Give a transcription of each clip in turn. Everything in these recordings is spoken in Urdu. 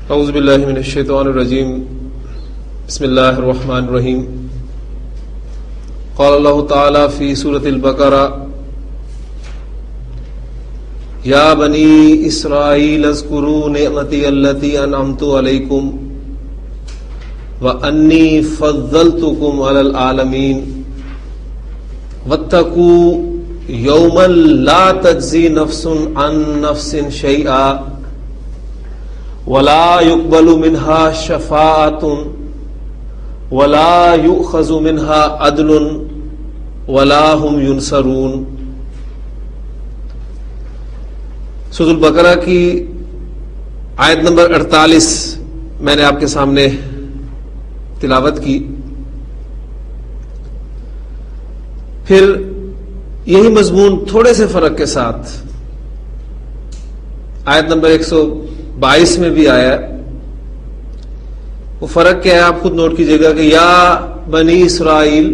اعوذ باللہ من الشیطان الرجیم بسم اللہ الرحمن الرحیم قال اللہ تعالی فی سورۃ البقرہ یا بنی اسرائیل اذکروا نعمتی التی انعمت علیکم وانی فضلتکم علی العالمین واتقوا یوما لا تجزی نفس عن نفس شیئا ولا يقبل منها شفاعة ولا يؤخذ منها عدل ولا هم ينصرون۔ سورۃ البقرہ کی آیت نمبر 48 میں نے آپ کے سامنے تلاوت کی۔ پھر یہی مضمون تھوڑے سے فرق کے ساتھ آیت نمبر 122 میں بھی آیا ہے۔ وہ فرق کیا ہے آپ خود نوٹ کیجئے گا کہ یا بنی اسرائیل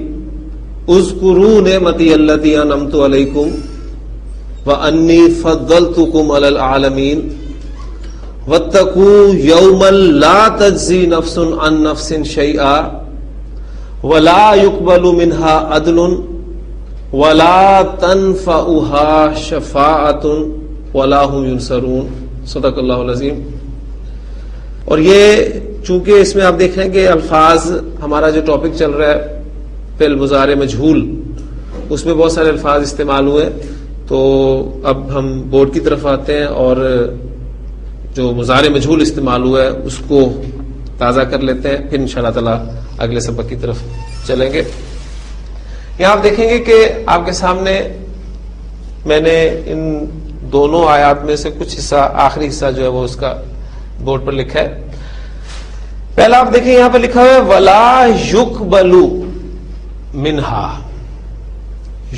اذکروا نعمتی التی انعمت علیکم وانی فضلتکم علی العالمین واتقوا یوما لا تجزی نفس عن نفس شیئا ولا يقبل منها عدل ولا تنفعها شفاعة ولا هم ينصرون۔ صدق اللہ العظیم۔ اور یہ چونکہ اس میں آپ دیکھیں کہ الفاظ ہمارا جو ٹاپک چل رہا ہے فعل مضارع مجہول، اس میں بہت سارے الفاظ استعمال ہوئے، تو اب ہم بورڈ کی طرف آتے ہیں اور جو مضارع مجہول استعمال ہوا ہے اس کو تازہ کر لیتے ہیں، پھر انشاءاللہ تعالی اگلے سبق کی طرف چلیں گے۔ یہاں آپ دیکھیں گے کہ آپ کے سامنے میں نے ان دونوں آیات میں سے کچھ حصہ، آخری حصہ جو ہے وہ اس کا بورڈ پر لکھا ہے۔ پہلا آپ دیکھیں یہاں پر لکھا ہوا ہے وَلَا يُقْبَلُ مِنْهَا۔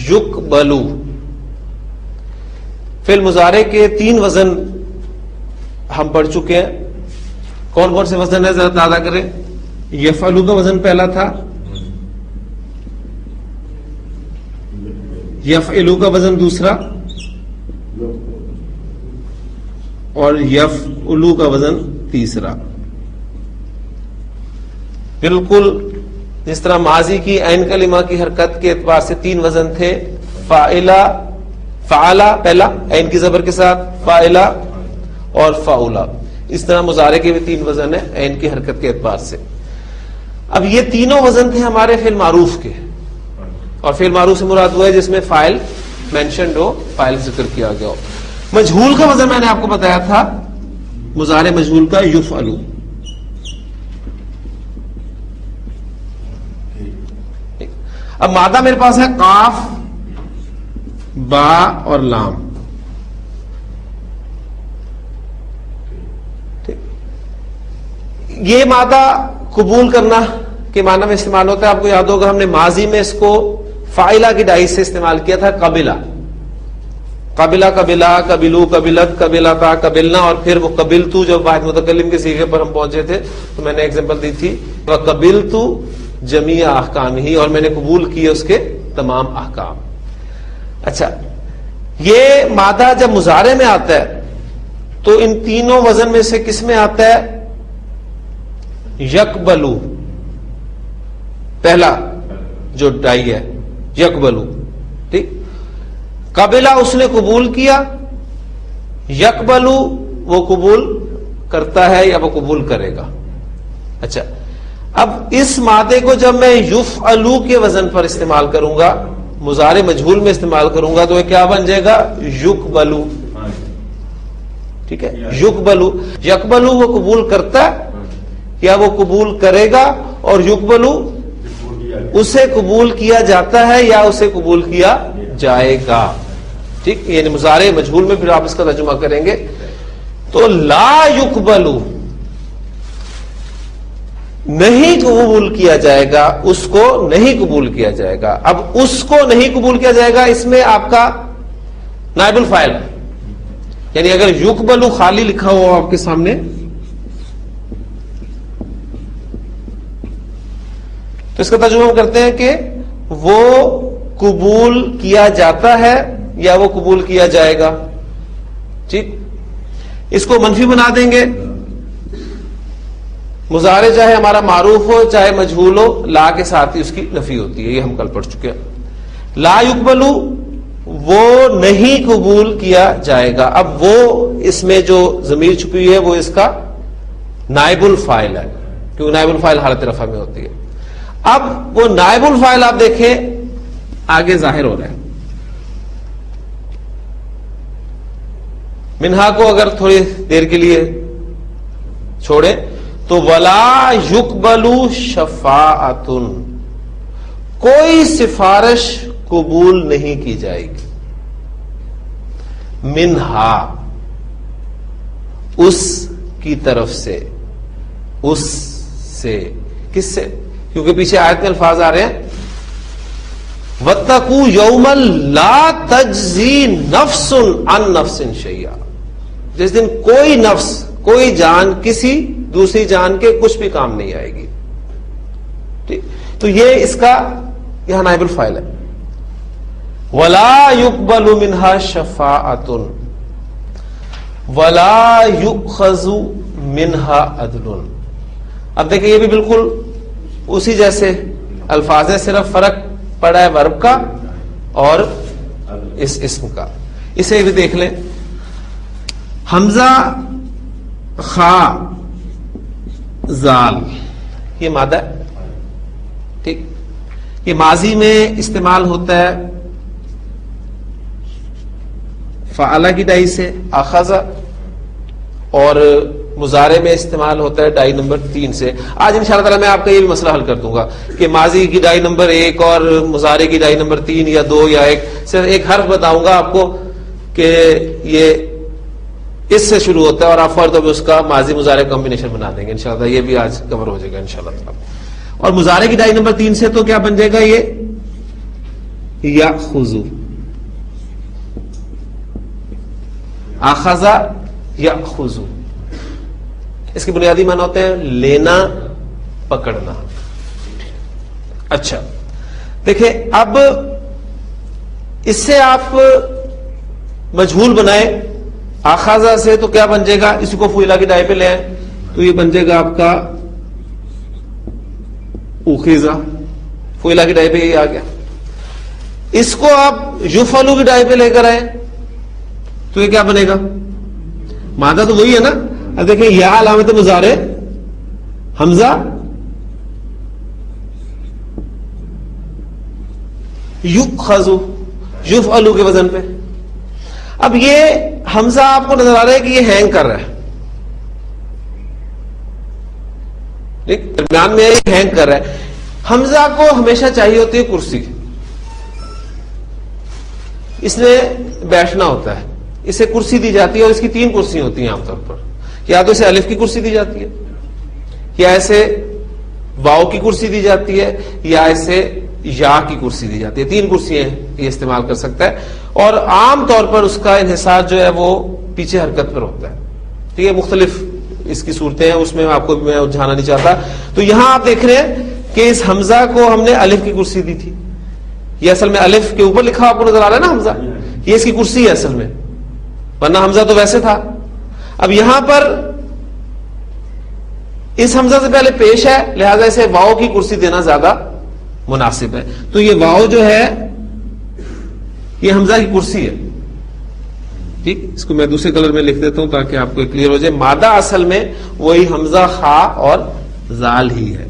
يُقْبَلُ فعل مضارع کے 3 وزن ہم پڑھ چکے ہیں۔ کون کون سے وزن ہے ذرا تازہ کریں۔ یفعلو کا وزن پہلا تھا، یفعلو کا وزن دوسرا، اور یفعلو کا وزن تیسرا۔ بالکل جس طرح ماضی کی عین کلمہ کی حرکت کے اعتبار سے 3 وزن تھے، فاعلا، فعلا پہلا عین کی زبر کے ساتھ، فاعلا اور فعولا، اس طرح مضارع کے بھی 3 وزن ہیں عین کی حرکت کے اعتبار سے۔ اب یہ تینوں وزن تھے ہمارے فعل معروف کے، اور فعل معروف سے مراد وہ ہے جس میں فاعل مینشنڈ ہو، فاعل ذکر کیا گیا ہو۔ مجہول کا وزن میں نے آپ کو بتایا تھا مضارع مجہول کا یفعلو۔ اب مادہ میرے پاس ہے قاف، با اور لام۔ یہ مادہ قبول کرنا کے معنی میں استعمال ہوتا ہے۔ آپ کو یاد ہوگا ہم نے ماضی میں اس کو فاعلہ کی ڈائی سے استعمال کیا تھا، قبلہ، قبلہ، قبلہ، قبلو، قبلت، قبلتا، قبلنا، اور پھر وہ قبلتو جب واحد متکلم کے صیغے پر ہم پہنچے تھے تو میں نے ایگزامپل دی تھی وقبلتو جمیع احکامہ، اور میں نے قبول کیے اس کے تمام احکام۔ اچھا، یہ مادہ جب مضارع میں آتا ہے تو ان تینوں وزن میں سے کس میں آتا ہے؟ یقبلو، پہلا جو ڈائی ہے یقبلو، ٹھیک۔ قبلہ اس نے قبول کیا، یقبلو وہ قبول کرتا ہے یا وہ قبول کرے گا۔ اچھا، اب اس مادے کو جب میں یفعلو کے وزن پر استعمال کروں گا، مضارع مجہول میں استعمال کروں گا، تو یہ کیا بن جائے گا؟ یقبلو، ٹھیک ہے۔ یقبلو، یقبلو وہ قبول کرتا ہے یا وہ قبول کرے گا، اور یقبلو اسے قبول کیا جاتا ہے یا اسے قبول کیا جائے گا، ٹھیک۔ یعنی مضارع مجہول میں پھر آپ اس کا ترجمہ کریں گے تو لا یقبلو نہیں قبول کیا جائے گا، اس کو نہیں قبول کیا جائے گا۔ اب اس کو نہیں قبول کیا جائے گا، اس میں آپ کا نائب الفاعل، یعنی اگر یقبلو خالی لکھا ہوا آپ کے سامنے تو اس کا ترجمہ ہم کرتے ہیں کہ وہ قبول کیا جاتا ہے یا وہ قبول کیا جائے گا، ٹھیک۔ اس کو منفی بنا دیں گے مضارع چاہے ہمارا معروف ہو چاہے مجہول ہو، لا کے ساتھ ہی اس کی نفی ہوتی ہے، یہ ہم کل پڑھ چکے ہیں. لا یقبلو وہ نہیں قبول کیا جائے گا. اب وہ اس میں جو ضمیر چھپی ہے وہ اس کا نائب الفاعل ہے، کیونکہ نائب الفاعل حالت رفع میں ہوتی ہے. اب وہ نائب الفاعل آپ دیکھیں آگے ظاہر ہو رہا ہے. منہا کو اگر تھوڑی دیر کے لیے چھوڑے تو ولا یقبل شفاعۃ، کوئی سفارش قبول نہیں کی جائے گی. منہا اس کی طرف سے، اس سے، کس سے؟ کیونکہ پیچھے آیت میں الفاظ آ رہے ہیں وَاتَّقُوا يَوْمًا لَا تَجْزِي نَفْسٌ عَن نَفْسٍ شَيْئًا، جس دن کوئی نفس، کوئی جان کسی دوسری جان کے کچھ بھی کام نہیں آئے گی. ٹھیک، تو یہ اس کا یہاں نائب الفاعل ہے. وَلَا يُقْبَلُ مِنْهَا شَفَاعَةٌ وَلَا يُؤْخَذُ مِنْهَا عَدْلٌ. اب دیکھیں یہ بھی بالکل اسی جیسے الفاظ ہیں، صرف فرق پڑا ہے ورب کا اور اس اسم کا. اسے بھی دیکھ لیں. حمزہ خا زال یہ مادہ ہے. ٹھیک، یہ ماضی میں استعمال ہوتا ہے فعلہ کی ڈائی سے اخذ، اور مضارع میں استعمال ہوتا ہے ڈائی نمبر 3 سے. آج انشاءاللہ تعالی میں آپ کا یہ بھی مسئلہ حل کر دوں گا کہ ماضی کی ڈائی نمبر 1 اور مضارع کی ڈائی نمبر 3 یا 2 یا 1، صرف ایک حرف بتاؤں گا آپ کو کہ یہ اس سے شروع ہوتا ہے اور آپ فوری طور پہ اس کا ماضی مضارع کمبینیشن بنا دیں گے انشاءاللہ. یہ بھی آج کور ہو جائے گا انشاءاللہ تعالی. اور مضارع کی ڈائی نمبر 3 سے تو کیا بن جائے گا؟ یہ یاخذ، اخذ یاخذ. اس کے بنیادی معنی ہوتے ہیں لینا، پکڑنا. اچھا دیکھیں، اب اس سے آپ مجہول بنائے آخذہ سے تو کیا بن جائے گا؟ اسی کو فعلہ کی ڈائی پہ لے آئیں تو یہ بن جائے گا آپ کا اخذہ. فعلہ کی ڈائی پہ یہ آ گیا. اس کو آپ یفعلو کی ڈائی پہ لے کر آئے تو یہ کیا بنے گا؟ مادہ تو وہی ہے نا. اب دیکھیں یا علامت مضارع حمزہ یؤخذ یفعلو کے وزن پہ. اب یہ حمزہ آپ کو نظر آ رہا ہے کہ یہ ہینگ کر رہا ہے، درمیان میں ہینگ کر رہا ہے. حمزہ کو ہمیشہ چاہیے ہوتی ہے کرسی، اس نے بیٹھنا ہوتا ہے، اسے کرسی دی جاتی ہے اور اس کی 3 کرسی ہوتی ہیں عام طور پر. یا تو اسے الف کی کرسی دی جاتی ہے، یا ایسے واؤ کی کرسی دی جاتی ہے، یا ایسے یا کی کرسی دی جاتی ہے. 3 کرسیاں یہ استعمال کر سکتا ہے اور عام طور پر اس کا انحصار جو ہے وہ پیچھے حرکت پر ہوتا ہے. ٹھیک ہے، مختلف اس کی صورتیں ہیں، اس میں آپ کو میں الجھانا نہیں چاہتا. تو یہاں آپ دیکھ رہے ہیں کہ اس حمزہ کو ہم نے الف کی کرسی دی تھی. یہ اصل میں الف کے اوپر لکھا آپ کو نظر آ رہا ہے نا حمزہ، یہ اس کی کرسی ہے اصل میں، ورنہ حمزہ تو ویسے تھا. اب یہاں پر اس حمزہ سے پہلے پیش ہے، لہذا اسے واؤ کی کرسی دینا زیادہ مناسب ہے. تو یہ واؤ جو ہے یہ حمزہ کی کرسی ہے. ٹھیک، اس کو میں دوسرے کلر میں لکھ دیتا ہوں تاکہ آپ کو کلیئر ہو جائے. مادہ اصل میں وہی حمزہ خا اور زال ہی ہے.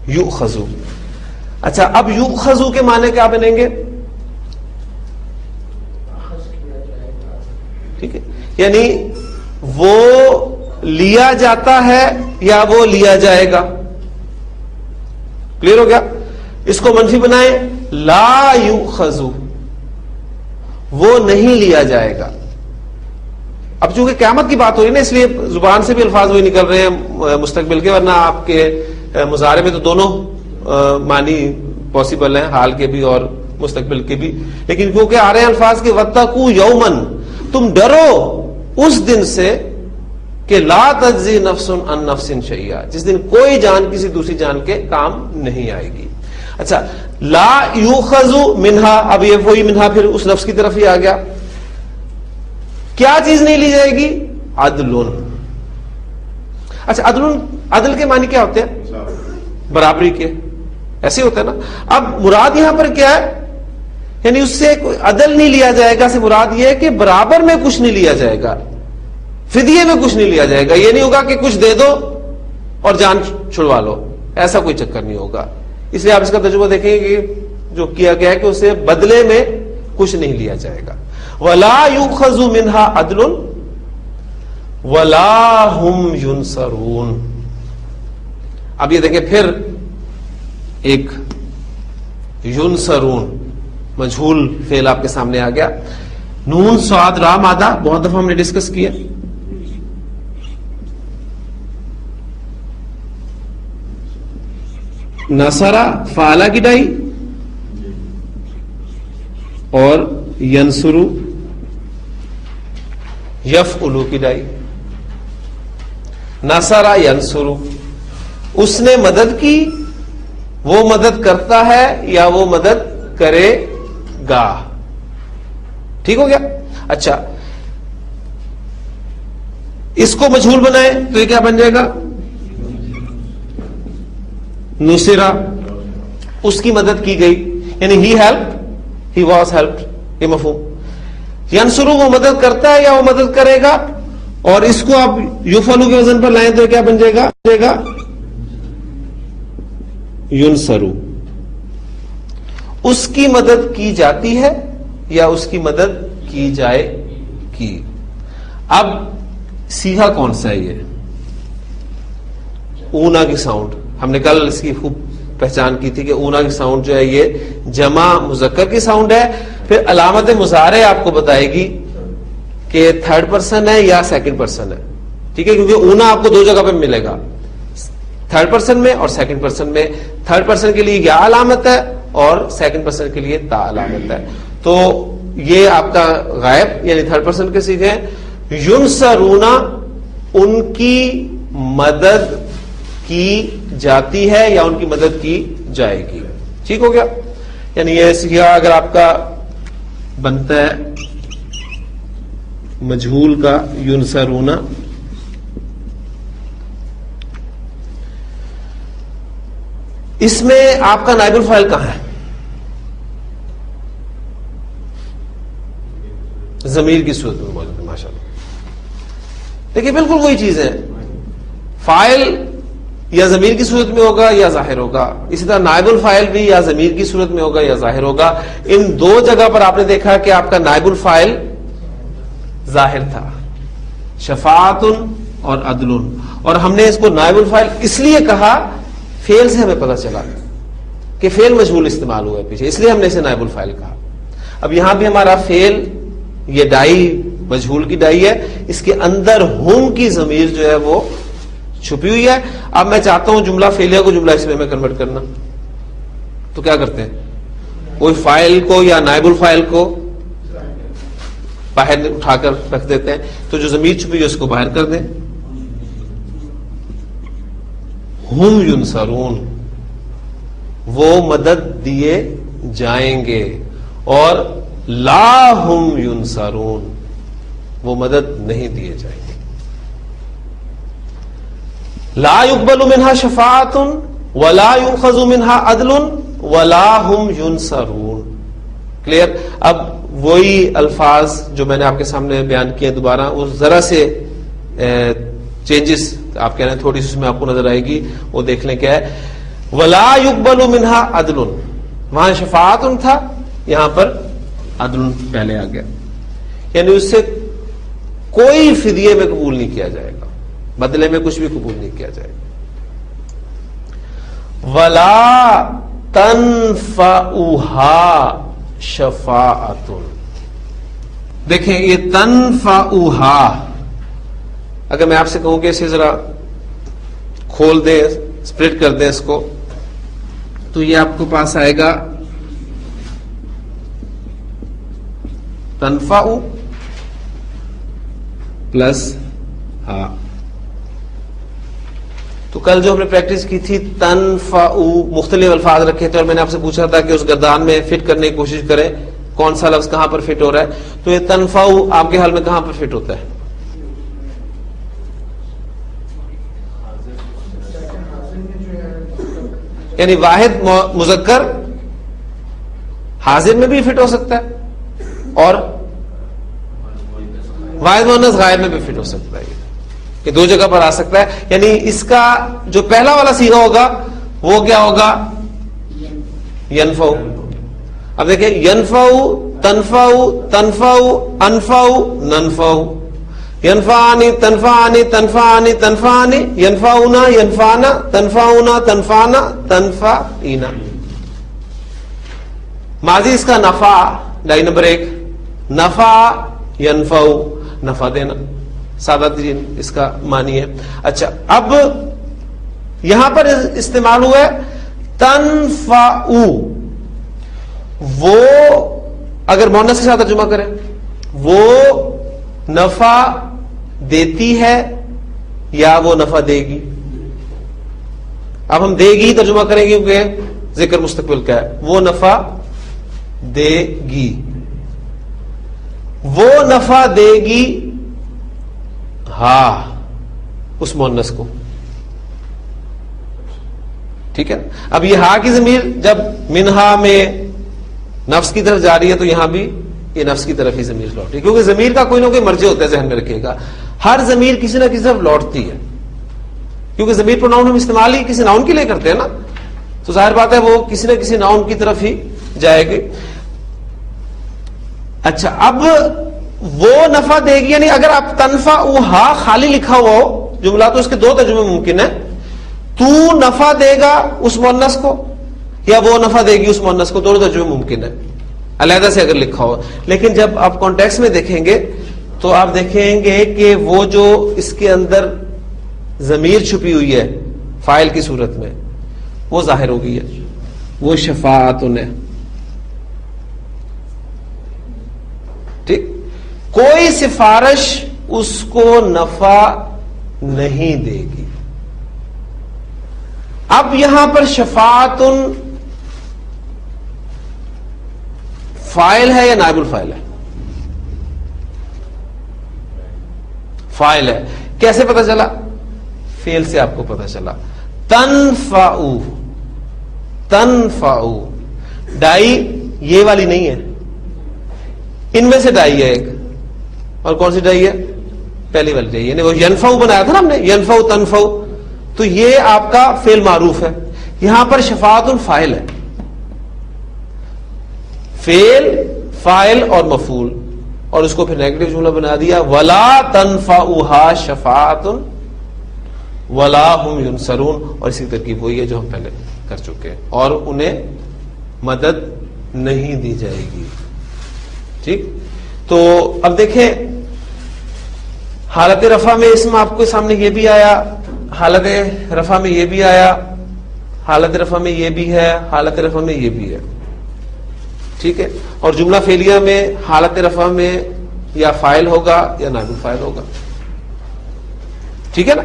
یؤخذ. اچھا، اب یؤخذ کے معنی کیا بنیں گے؟ ٹھیک ہے، یعنی وہ لیا جاتا ہے یا وہ لیا جائے گا. کلیئر ہو گیا؟ اس کو منفی بنائیں، لا یؤخذ، وہ نہیں لیا جائے گا. اب چونکہ قیامت کی بات ہو رہی ہے نا، اس لیے زبان سے بھی الفاظ وہی نکل رہے ہیں مستقبل کے، ورنہ آپ کے مضارع میں تو دونوں معنی پاسبل ہیں، حال کے بھی اور مستقبل کے بھی. لیکن کیونکہ آ رہے ہیں الفاظ کے وَاتَّقُوا يَوْمًا، تم ڈرو اس دن سے کہ لا تجزی نفس عن نفس شیئا، جس دن کوئی جان کسی دوسری جان کے کام نہیں آئے گی. اچھا، لا یؤخذ منہا، اب یہ وہی منہا پھر اس نفس کی طرف ہی آ گیا. کیا چیز نہیں لی جائے گی؟ عدل. اچھا عدل کے معنی کیا ہوتے ہیں؟ برابری کے، ایسے ہوتا ہے نا. اب مراد یہاں پر کیا ہے؟ یعنی اس سے عدل نہیں لیا جائے گا، سے مراد یہ ہے کہ برابر میں کچھ نہیں لیا جائے گا، فدیے میں کچھ نہیں لیا جائے گا. یہ نہیں ہوگا کہ کچھ دے دو اور جان چھڑوا لو، ایسا کوئی چکر نہیں ہوگا. اس لیے آپ اس کا تجربہ دیکھیں کہ جو کیا گیا ہے کہ اسے بدلے میں کچھ نہیں لیا جائے گا. وَلَا يُؤْخَذُ مِنْهَا عَدْلٌ وَلَا هُمْ يُنْصَرُونَ. اب یہ دیکھیں پھر ایک يُنْصَرُونَ مجہول فعل آپ کے سامنے آ گیا. نون صاد را مادہ بہت دفعہ ہم نے ڈسکس کیا. نصرہ فعلہ کی ڈائی اور ینصرو یفعلو کی ڈائی. نصرہ ینصرو، اس نے مدد کی، وہ مدد کرتا ہے یا وہ مدد کرے گا. ٹھیک ہو گیا. اچھا اس کو مجہول بنائے تو یہ کیا بن جائے گا؟ نصرہ، اس کی مدد کی گئی، یعنی ہی ہیلپ، ہی واز ہیلپڈ، یہ مفہوم. ینصرو وہ مدد کرتا ہے یا وہ مدد کرے گا، اور اس کو آپ یفعلو کے وزن پر لائیں تو کیا بن جائے گا؟ ینصرو. اس کی مدد کی جاتی ہے یا اس کی مدد کی جائے گی. اب سیدھا کون سا ہے؟ یہ اونا کی ساؤنڈ، ہم نے کل اس کی خوب پہچان کی تھی کہ اونا کی ساؤنڈ جو ہے یہ جمع مذکر کی ساؤنڈ ہے. پھر علامت مضارع آپ کو بتائے گی کہ تھرڈ پرسن ہے یا سیکنڈ پرسن ہے. ٹھیک ہے، کیونکہ اونا آپ کو دو جگہ پہ ملے گا، تھرڈ پرسن میں اور سیکنڈ پرسن میں. تھرڈ پرسن کے لیے یا علامت ہے اور سیکنڈ پرسن کے لیے تا علامت ہے. تو یہ آپ کا غائب یعنی تھرڈ پرسن کے سیکھے. ینصرونا، ان کی مدد کی جاتی ہے یا ان کی مدد کی جائے گی. ٹھیک ہو گیا. یعنی یہ سیکھا اگر آپ کا بنتا ہے مجہول کا ینصرونا، اس میں آپ کا نائب الفاعل کہاں ہے؟ ضمیر کی صورت میں موجود ہے. ماشاءاللہ دیکھیے بالکل وہی چیز ہے، فاعل یا ضمیر کی صورت میں ہوگا یا ظاہر ہوگا. اسی طرح نائب الفاعل بھی یا ضمیر کی صورت میں ہوگا یا ظاہر ہوگا. ان دو جگہ پر آپ نے دیکھا کہ آپ کا نائب الفاعل ظاہر تھا، شفاعت اور عدل. اور ہم نے اس کو نائب الفاعل اس لیے کہا، فعل سے ہمیں پتہ چلا کہ فعل مجہول استعمال ہوا ہے پیچھے، اس لیے ہم نے اسے نائب الفاعل کہا. اب یہاں بھی ہمارا فعل یہ ڈائی مجہول کی ڈائی ہے، اس کے اندر ہم کی ضمیر جو ہے وہ چھپی ہوئی ہے. اب میں چاہتا ہوں جملہ فعلیہ کو جملہ اسمیہ میں کنورٹ کرنا، تو کیا کرتے ہیں؟ کوئی فاعل کو یا نائب الفاعل کو باہر اٹھا کر رکھ دیتے ہیں، تو جو ضمیر چھپی ہے اس کو باہر کر دیں. ہم ینصرون، وہ مدد دیے جائیں گے، اور لا ہم ینصرون، وہ مدد نہیں دیے جائیں گے. لا يقبل منها شفاعت ولا يؤخذ منها عدل ولا هم ينصرون. کلیئر. اب وہی الفاظ جو میں نے آپ کے سامنے بیان کیے دوبارہ، وہ ذرا سے چینجز آپ کہہ رہے ہیں تھوڑی سی اس میں آپ کو نظر آئے گی، وہ دیکھ لیں کیا ہے. ولا يقبل منها عدل، وہاں شفاعت تھا، یہاں پر عدل پہلے آ گیا. یعنی اس سے کوئی فدیے میں قبول نہیں کیا جائے گا، بدلے میں کچھ بھی قبول نہیں کیا جائے گا. ولا تنفعها شفاعت. دیکھیں یہ تنفعها، اگر میں آپ سے کہوں کہ اسے ذرا کھول دیں، سپلٹ کر دیں اس کو، تو یہ آپ کو پاس آئے گا تنفع پلس ہا. تو کل جو ہم نے پریکٹس کی تھی تنفع، مختلف الفاظ رکھے تھے اور میں نے آپ سے پوچھا تھا کہ اس گردان میں فٹ کرنے کی کوشش کریں کون سا لفظ کہاں پر فٹ ہو رہا ہے. تو یہ تنفع آپ کے حال میں کہاں پر فٹ ہوتا ہے؟ یعنی واحد مذکر حاضر میں بھی فٹ ہو سکتا ہے اور واحد مؤنث غائب میں بھی فٹ ہو سکتا ہے. یہ دو جگہ پر آ سکتا ہے. یعنی اس کا جو پہلا والا صیغہ ہوگا وہ کیا ہوگا؟ ینفع. اب دیکھیں ینفع، تنفع، تنفع، انفع، ننفع. ینفعانی، تنفعانی، تنفعانی، تنفعانی، ینفعنا، ینفعنا، تنفعنا، تنفعنا، تنفعینا. ماضی اس کا نفع، لائن نمبر 1. نفع ینفع، نفع دینا، سادہ ترین اس کا معنی ہے. اچھا اب یہاں پر استعمال ہوا ہے تنفع. وہ اگر مؤنث کے ساتھ ترجمہ کریں وہ نفع دیتی ہے یا وہ نفع دے گی؟ اب ہم دے گی ترجمہ کریں گے کیونکہ ذکر مستقبل کا ہے. وہ نفع دے گی، وہ نفع دے گی ہاں اس مؤنث کو. ٹھیک ہے. اب یہ ہا کی ضمیر جب منہا میں نفس کی طرف جا رہی ہے تو یہاں بھی یہ نفس کی طرف ہی ضمیر لوٹی، کیونکہ ضمیر کا کوئی نہ کوئی مرجع ہوتا ہے. ذہن میں رکھیے گا ہر ضمیر کسی نہ کسی طرف لوٹتی ہے، کیونکہ ضمیر پروناؤن ہم استعمال ہی کسی ناؤن کے لیے کرتے ہیں نا، تو ظاہر بات ہے وہ کسی نہ کسی ناؤن کی طرف ہی جائے گی. اچھا اب وہ نفع دے گی، یعنی اگر آپ تنفع ہا خالی لکھا ہوا ہو جملہ تو اس کے دو ترجمے ممکن ہے. تو نفع دے گا اس مؤنث کو یا وہ نفع دے گی اس مؤنث کو، دونوں ترجمے ممکن ہے علیحدہ سے اگر لکھا ہو. لیکن جب آپ کانٹیکسٹ میں دیکھیں گے تو آپ دیکھیں گے کہ وہ جو اس کے اندر ضمیر چھپی ہوئی ہے فاعل کی صورت میں وہ ظاہر ہو گئی ہے، وہ شفاعتن ہے. ٹھیک. کوئی سفارش اس کو نفع نہیں دے گی. اب یہاں پر شفاعتن فاعل ہے یا نائب الفاعل ہے؟ فاعل ہے. کیسے پتا چلا؟ فعل سے آپ کو پتا چلا. تنفع، تنفع ڈائی یہ والی نہیں ہے، ان میں سے ڈائی ہے ایک، اور کون سی ڈائی ہے؟ پہلی والی ڈائی. یعنی وہ ینفع بنایا تھا نا ہم نے، ینفع تنفع، تو یہ آپ کا فعل معروف ہے. یہاں پر شفاعت فاعل ہے، فعل فاعل اور مفعول، اور اس کو پھر نیگیٹو جملہ بنا دیا ولا تنفعها شفاعت ولا هم ينصرون. اور اسی ترکیب وہی ہے جو ہم پہلے کر چکے ہیں، اور انہیں مدد نہیں دی جائے گی. ٹھیک. تو اب دیکھیں حالت رفع میں اسم آپ کے سامنے یہ بھی آیا، حالت رفع میں یہ بھی آیا، حالت رفع میں یہ بھی ہے، حالت رفع میں یہ بھی ہے. ٹھیک ہے. اور جملہ فعلیہ میں حالت رفع میں یا فاعل ہوگا یا نائب الفاعل ہوگا. ٹھیک ہے نا.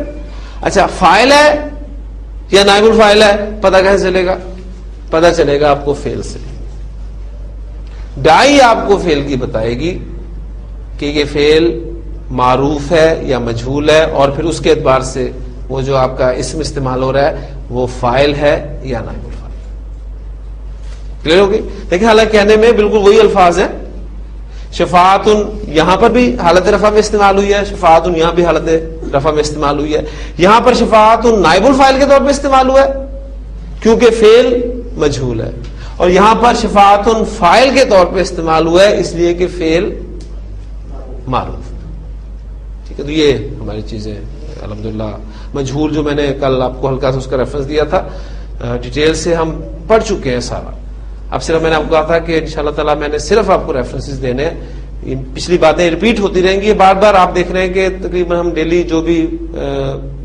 اچھا فاعل ہے یا نائب الفاعل ہے پتہ کیسے چلے گا؟ پتہ چلے گا آپ کو فعل سے. ڈائی آپ کو فعل کی بتائے گی کہ یہ فعل معروف ہے یا مجہول ہے، اور پھر اس کے اعتبار سے وہ جو آپ کا اسم استعمال ہو رہا ہے وہ فاعل ہے یا نائب الفاعل. کلیئر ہو گئی؟ دیکھیں حالانکہ کہنے میں بالکل وہی الفاظ ہیں. شفاعتن یہاں پر بھی حالت رفع میں استعمال ہوئی ہے، شفاعتن یہاں بھی حالت رفع میں استعمال ہوئی ہے. یہاں پر شفاعتن نائب الفاعل کے طور پہ استعمال ہوا ہے کیونکہ فعل مجہول ہے، اور یہاں پر شفاعتن فاعل کے طور پہ استعمال ہوا ہے اس لیے کہ فعل معروف. ٹھیک ہے. تو یہ ہماری چیزیں الحمدللہ. مجہول جو میں نے کل آپ کو ہلکا سا اس کا ریفرنس دیا تھا، ڈیٹیل سے ہم پڑھ چکے ہیں سارا. اب صرف میں نے آپ کو کہا تھا کہ انشاءاللہ تعالی میں نے صرف آپ کو ریفرنسز دینے ہیں. پچھلی باتیں ریپیٹ ہوتی رہیں گی بار بار. آپ دیکھ رہے ہیں کہ تقریباً ہم ڈیلی جو بھی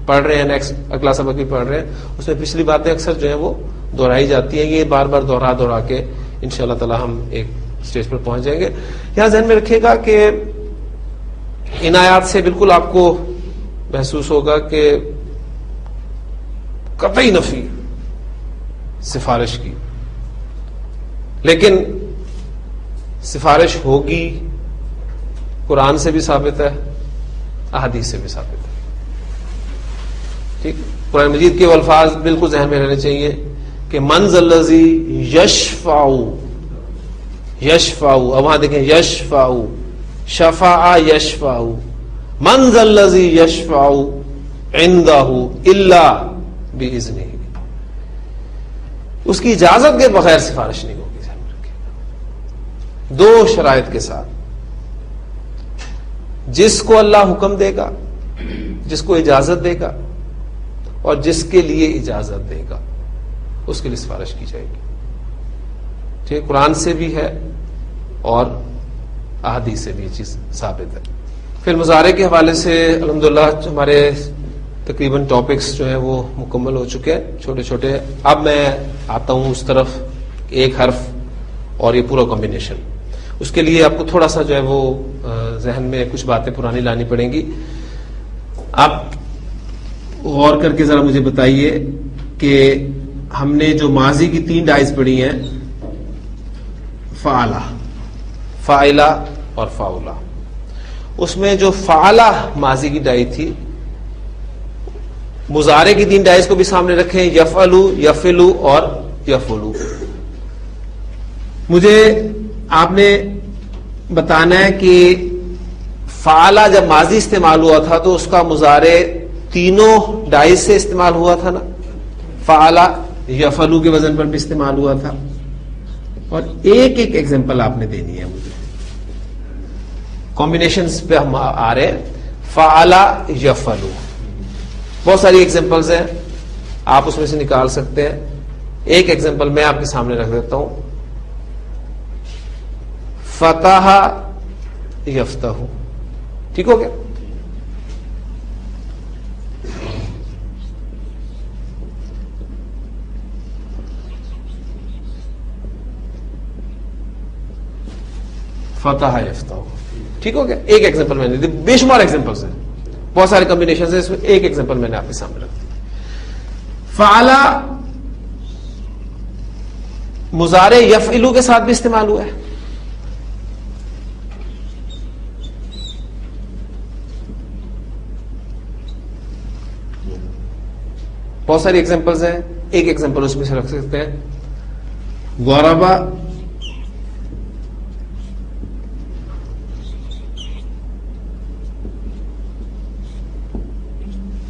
پڑھ رہے ہیں، نیکسٹ اگلا سبق بھی پڑھ رہے ہیں، اس میں پچھلی باتیں اکثر جو ہیں وہ دہرائی جاتی ہیں. یہ بار بار دہرا کے انشاءاللہ تعالی ہم ایک اسٹیج پر پہنچ جائیں گے. یہاں ذہن میں رکھیے گا کہ ان آیات سے بالکل آپ کو محسوس ہوگا کہ قطعی نفی سفارش کی، لیکن سفارش ہوگی قرآن سے بھی ثابت ہے، احادیث سے بھی ثابت ہے. ٹھیک. قرآن مجید کے الفاظ بالکل ذہن میں رہنے چاہیے کہ من ذا الذی یشفع، اب وہاں دیکھیں یشفع، شفاء یشفع، من ذا الذی یشفع عندہ الا باذنہ، اس کی اجازت کے بغیر سفارش نہیں ہوگی. دو شرائط کے ساتھ، جس کو اللہ حکم دے گا، جس کو اجازت دے گا، اور جس کے لیے اجازت دے گا اس کے لیے سفارش کی جائے گی. ٹھیک، قرآن سے بھی ہے اور احادیث سے بھی یہ چیز ثابت ہے. پھر مضارع کے حوالے سے الحمدللہ ہمارے تقریباً ٹاپکس جو ہیں وہ مکمل ہو چکے ہیں، چھوٹے چھوٹے. اب میں آتا ہوں اس طرف، ایک حرف اور یہ پورا کمبینیشن. اس کے لیے آپ کو تھوڑا سا جو ہے وہ ذہن میں کچھ باتیں پرانی لانی پڑیں گی. آپ غور کر کے ذرا مجھے بتائیے کہ ہم نے جو ماضی کی 3 ڈائز پڑھی ہیں، فعلہ، فاعلہ اور فاعلہ، اس میں جو فعلہ ماضی کی ڈائی تھی، مضارع کی 3 ڈائز کو بھی سامنے رکھیں، یفعلو، یفعلو اور یفعلو. مجھے آپ نے بتانا ہے کہ فعلہ جب ماضی استعمال ہوا تھا تو اس کا مضارع تینوں ڈائز سے استعمال ہوا تھا نا. فعلہ یفعلو کے وزن پر بھی استعمال ہوا تھا. اور ایک ایک ایگزامپل آپ نے دینی ہے مجھے. کمبینیشنز پہ ہم آ رہے ہیں. فعلہ یفعلو، بہت ساری ایگزامپلز ہیں، آپ اس میں سے نکال سکتے ہیں. ایک ایگزامپل میں آپ کے سامنے رکھ دیتا ہوں. فتح یفتح، ٹھیک ہو گیا. فتح یفتح، ٹھیک ہو گیا. ایک ایگزامپل میں نے دی، بے شمار ایگزامپلس ہیں، بہت سارے کمبینیشنز ہیں، اس میں ایک ایگزامپل میں نے آپ کے سامنے رکھ دی. فعلہ مضارع یفعلو کے ساتھ بھی استعمال ہوا ہے. بہت ساری ایگزامپلز ہیں، ایک ایگزامپل اس میں سے رکھ سکتے ہیں. ضربا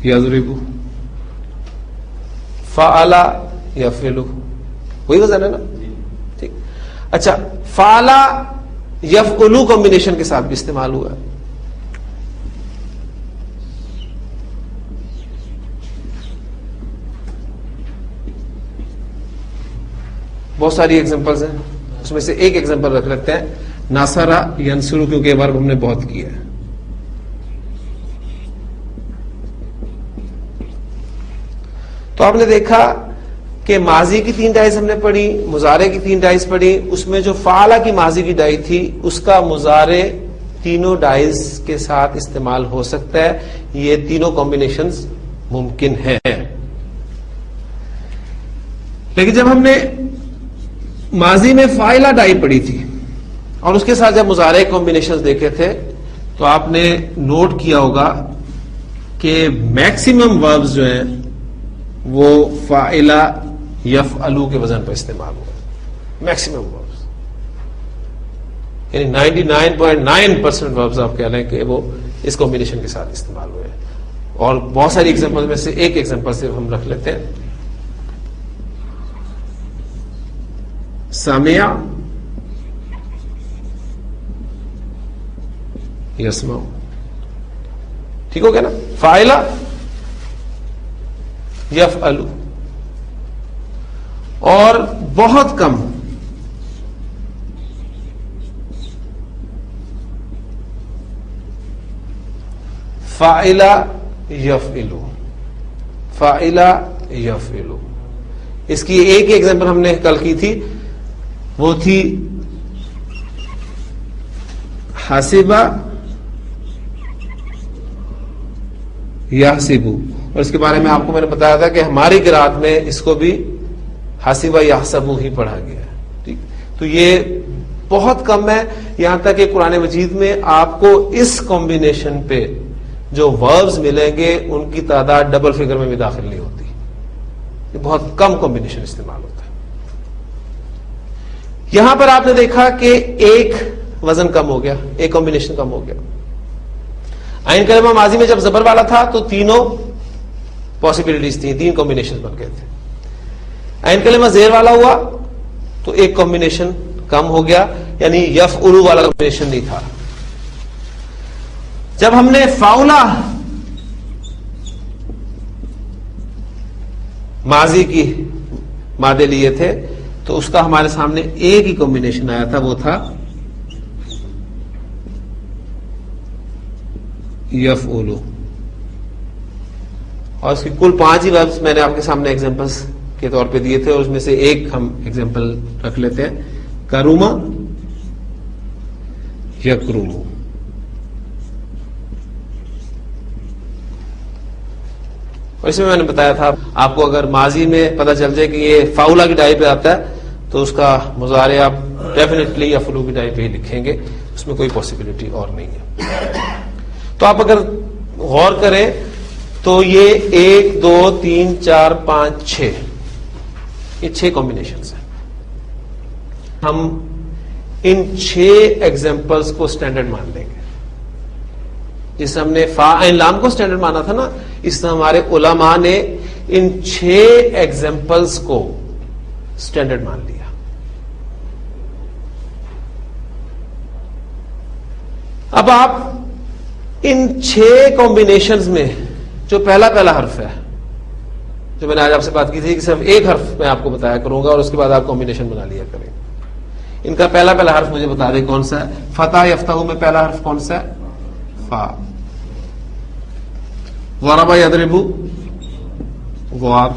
یضرب، فعل یفعل، وہی وزن ہے نا. ٹھیک، اچھا فعل یفعل کمبینیشن کے ساتھ بھی استعمال ہوا ہے. بہت ساری ایگزامپلز ہیں، اس میں سے ایک ایگزامپل رکھ لیتے ہیں. ناصرہ ینصر، کیونکہ یہ ورب ہم نے بہت کیا ہے. تو آپ نے دیکھا کہ ماضی کی 3 ڈائز ہم نے پڑھی، مضارع کی 3 ڈائز پڑھی. اس میں جو فعلہ کی ماضی کی ڈائی تھی اس کا مضارع تینوں ڈائز کے ساتھ استعمال ہو سکتا ہے. یہ تینوں کمبینیشنز ممکن ہیں. لیکن جب ہم نے ماضی میں فاعلہ ڈائی پڑی تھی اور اس کے ساتھ جب مضارع کمبینیشنز دیکھے تھے تو آپ نے نوٹ کیا ہوگا کہ میکسیمم وربز جو ہیں وہ فاعلہ یفعلو کے وزن پر استعمال ہوا. میکسیمم وربز، یعنی 99.9% وربز آپ کہہ رہے ہیں کہ وہ اس کمبینیشن کے ساتھ استعمال ہوئے. اور بہت ساری ایگزامپل میں سے ایک ایگزامپل صرف ہم رکھ لیتے ہیں. سامع یسمع، ٹھیک ہو گیا نا. فاعلہ یفعل، اور بہت کم فاعلہ یفعل، فاعلہ یفعل. اس کی ایک ایگزامپل ہم نے کل کی تھی، وہ تھی حاسبہ یحسبو. اور اس کے بارے میں آپ کو میں نے بتایا تھا کہ ہماری قرأت میں اس کو بھی حاسبہ یحسبو ہی پڑھا گیا ہے. ٹھیک، تو یہ بہت کم ہے. یہاں تک کہ قرآن مجید میں آپ کو اس کمبینیشن پہ جو وربز ملیں گے ان کی تعداد ڈبل فگر میں بھی داخل نہیں ہوتی. یہ بہت کم کمبینیشن استعمال ہوتا ہے. یہاں پر آپ نے دیکھا کہ ایک وزن کم ہو گیا, ایک کمبینیشن کم ہو گیا. عین کلمہ ماضی میں جب زبر والا تھا تو تینوں پاسبلٹیز تھیں, تین کمبینیشن بن گئے تھے. عین کلمہ زیر والا ہوا تو ایک کمبینیشن کم ہو گیا, یعنی یفعلو والا کمبینیشن نہیں تھا. جب ہم نے فاؤلا ماضی کی مادے لیے تھے تو اس کا ہمارے سامنے ایک ہی کمبینیشن آیا تھا, وہ تھا یفعلو. اور اس کی کل 5 ہی وربز میں نے آپ کے سامنے ایگزامپلس کے طور پہ دیے تھے, اور اس میں سے ایک ہم ایگزامپل رکھ لیتے ہیں, کروما یکرومو. اور اس میں نے بتایا تھا آپ کو اگر ماضی میں پتہ چل جائے کہ یہ فاؤلا کی ڈائی پہ آتا ہے تو اس کا مضارع آپ ڈیفینیٹلی یفعلو کی ڈائی پہ ہی لکھیں گے, اس میں کوئی پاسبلٹی اور نہیں ہے. تو آپ اگر غور کریں تو یہ 1 2 3 4 5 6 یہ 6 کمبینیشنز ہیں. ہم ان 6 ایگزامپلس کو سٹینڈرڈ مان لیں گے. جس سے ہم نے فا عین لام کو سٹینڈرڈ مانا تھا نا, اس طرح ہمارے علماء نے ان 6 ایگزامپلس کو سٹینڈرڈ مان لیا. اب آپ ان 6 کمبینیشنز میں جو پہلا حرف ہے, جو میں نے آج آپ سے بات کی تھی کہ صرف ایک حرف میں آپ کو بتایا کروں گا اور اس کے بعد آپ کمبینیشن بنا لیا کریں. ان کا پہلا حرف مجھے بتا دیں کون سا ہے. فتح یفتح میں پہلا حرف کون سا ہے؟ فا. ضرب یضرب ضاد.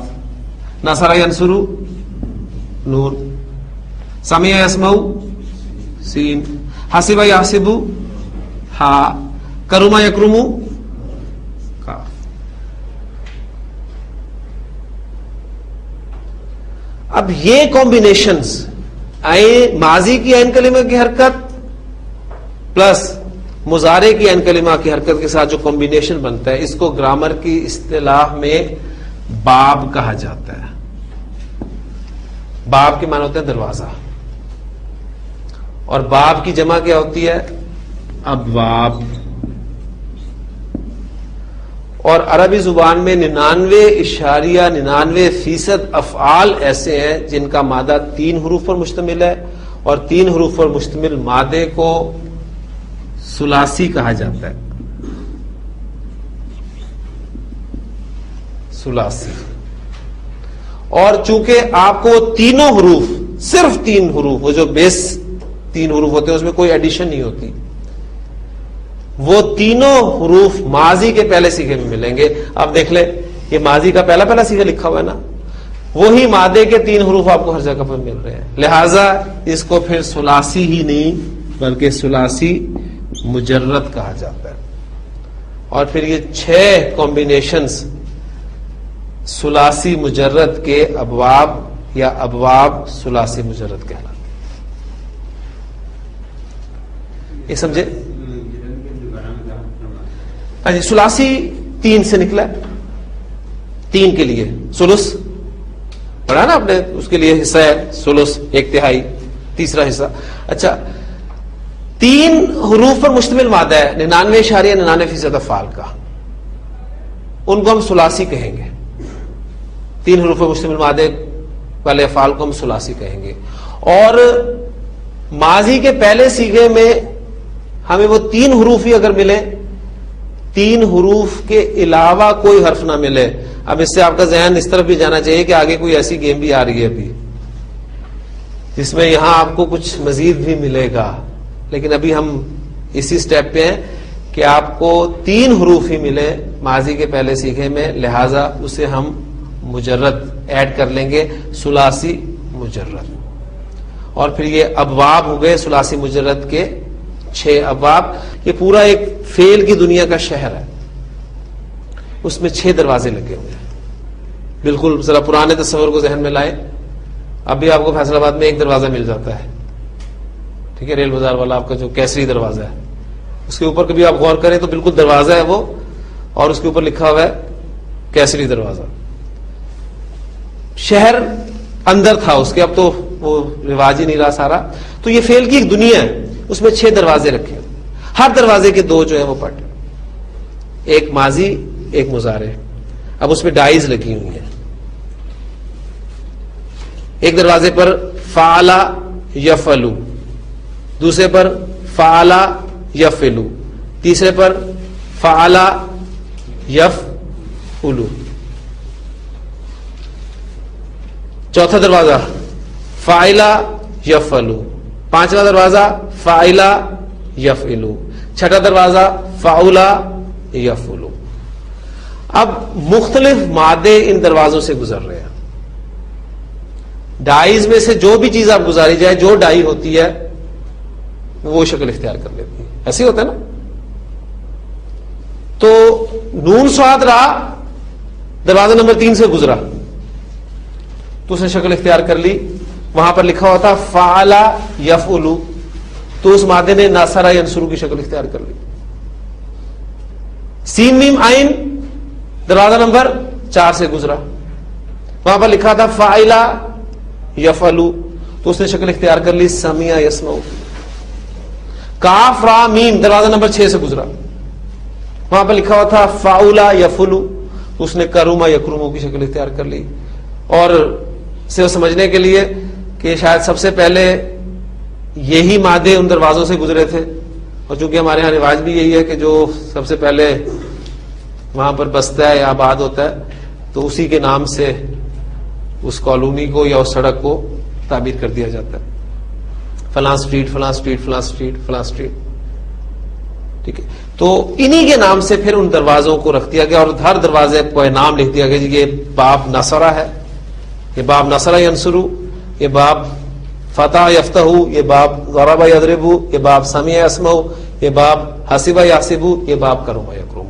نصر ینصر نون. سمع یسمع سین. حسب یحسب ہا. کرم یکرم کاف. اب یہ کمبینیشنز ماضی کی عین کلمہ کی حرکت پلس مضارع کی عین کلمہ کی حرکت کے ساتھ جو کمبینیشن بنتا ہے, اس کو گرامر کی اصطلاح میں باب کہا جاتا ہے. باب کے معنی ہوتے ہیں دروازہ, اور باب کی جمع کیا ہوتی ہے؟ ابواب. اور عربی زبان میں 99.99% افعال ایسے ہیں جن کا مادہ 3 حروف پر مشتمل ہے, اور 3 حروف پر مشتمل مادے کو ثلاثی کہا جاتا ہے. ثلاثی. اور چونکہ آپ کو تینوں حروف, صرف 3 حروف, وہ جو بیس 3 حروف ہوتے ہیں اس میں کوئی ایڈیشن نہیں ہوتی, وہ تینوں حروف ماضی کے پہلے صیغے میں ملیں گے. آپ دیکھ لیں یہ ماضی کا پہلا صیغہ لکھا ہوا ہے نا, وہی مادے کے 3 حروف آپ کو ہر جگہ پر مل رہے ہیں. لہذا اس کو پھر ثلاثی ہی نہیں بلکہ ثلاثی مجرد کہا جاتا ہے. اور پھر یہ 6 کمبینیشنز ثلاثی مجرد کے ابواب یا ابواب ثلاثی مجرد کہلاتے ہیں. یہ سمجھے؟ ہاں جی, ثلاثی 3 سے نکلا ہے. 3 کے لیے ثلث پڑھا نا آپ نے, اس کے لیے حصہ ہے ثلث 1/3 تیسرا حصہ. اچھا, 3 حروف پر مشتمل مادہ ہے 99.99% افعال کا, ان کو ہم ثلاثی کہیں گے. 3 حروف پر مشتمل مادے والے افعال کو ہم ثلاثی کہیں گے. اور ماضی کے پہلے صیغے میں ہمیں وہ 3 حروف ہی اگر ملے, 3 حروف کے علاوہ کوئی حرف نہ ملے. اب اس سے آپ کا ذہن اس طرف بھی جانا چاہیے کہ آگے کوئی ایسی گیم بھی آ رہی ہے ابھی جس میں یہاں آپ کو کچھ مزید بھی ملے گا, لیکن ابھی ہم اسی سٹیپ پہ ہیں کہ آپ کو 3 حروف ہی ملے ماضی کے پہلے صیغے میں, لہذا اسے ہم مجرد ایڈ کر لیں گے, ثلاثی مجرد. اور پھر یہ ابواب ہو گئے ثلاثی مجرد کے 6 ابواب. یہ پورا ایک فعل کی دنیا کا شہر ہے, اس میں 6 دروازے لگے ہوئے ہیں. بالکل ذرا پرانے تصور کو ذہن میں لائیں. ابھی آپ کو فیصل آباد میں ایک دروازہ مل جاتا ہے, ٹھیک ہے, ریل بازار والا آپ کا جو کیسری دروازہ ہے, اس کے اوپر کبھی آپ غور کریں تو بالکل دروازہ ہے وہ, اور اس کے اوپر لکھا ہوا ہے کیسری دروازہ. شہر اندر تھا اس کے، اب تو وہ رواج ہی نہیں رہا سارا. تو یہ فعل کی ایک دنیا ہے، اس میں 6 دروازے رکھے ہیں. ہر دروازے کے 2 جو ہیں وہ پٹ، ایک ماضی ایک مضارع. اب اس میں ڈائز لگی ہوئی ہیں. ایک دروازے پر فعل یفعل، دوسرے پر فعل یفعل، تیسرے پر فعل یفعل. چوتھا دروازہ فاعل یفعل، پانچواں دروازہ فاعل یفعل، چھٹا دروازہ فعل یفعل. اب مختلف مادے ان دروازوں سے گزر رہے ہیں. ڈائز میں سے جو بھی چیز آپ گزاری جائے، جو ڈائی ہوتی ہے وہ شکل اختیار کر لیتی ہے. ایسے ہی ہوتا ہے نا. تو نون سواد رہا، دروازہ نمبر 3 سے گزرا تو اس نے شکل اختیار کر لی. وہاں پر لکھا ہوا تھا فعل یفعل، تو اس مادے نے ناصر ینصر کی شکل اختیار کر لی. سین میم عین دروازہ نمبر 4 سے گزرا، وہاں پر لکھا تھا فاعل یفعل، تو اس نے شکل اختیار کر لی سمع یسمع. کاف را میم دروازہ نمبر 6 سے گزرا، وہاں پر لکھا ہوا تھا فاعل یفعل، تو اس نے کرم یکرم کی شکل اختیار کر لی. اور صرف سمجھنے کے لیے کہ شاید سب سے پہلے یہی مادے ان دروازوں سے گزرے تھے، اور چونکہ ہمارے یہاں رواج بھی یہی ہے کہ جو سب سے پہلے وہاں پر بستا ہے یا آباد ہوتا ہے تو اسی کے نام سے اس کالونی کو یا اس سڑک کو تعبیر کر دیا جاتا ہے. فلاں اسٹریٹ فلاں اسٹریٹ فلاں اسٹریٹ فلاں اسٹریٹ. ٹھیک ہے. تو انہی کے نام سے پھر ان دروازوں کو رکھ دیا گیا، اور ہر دروازے کو نام لکھ دیا گیا. یہ باب نصرہ ہے، یہ باب نصر ینصر، یہ باب فتح یفتح، یہ باب ضرب یضرب، یہ باب سمع یسمع، یہ باب حسب یحسب، یہ باب کرم یکرم.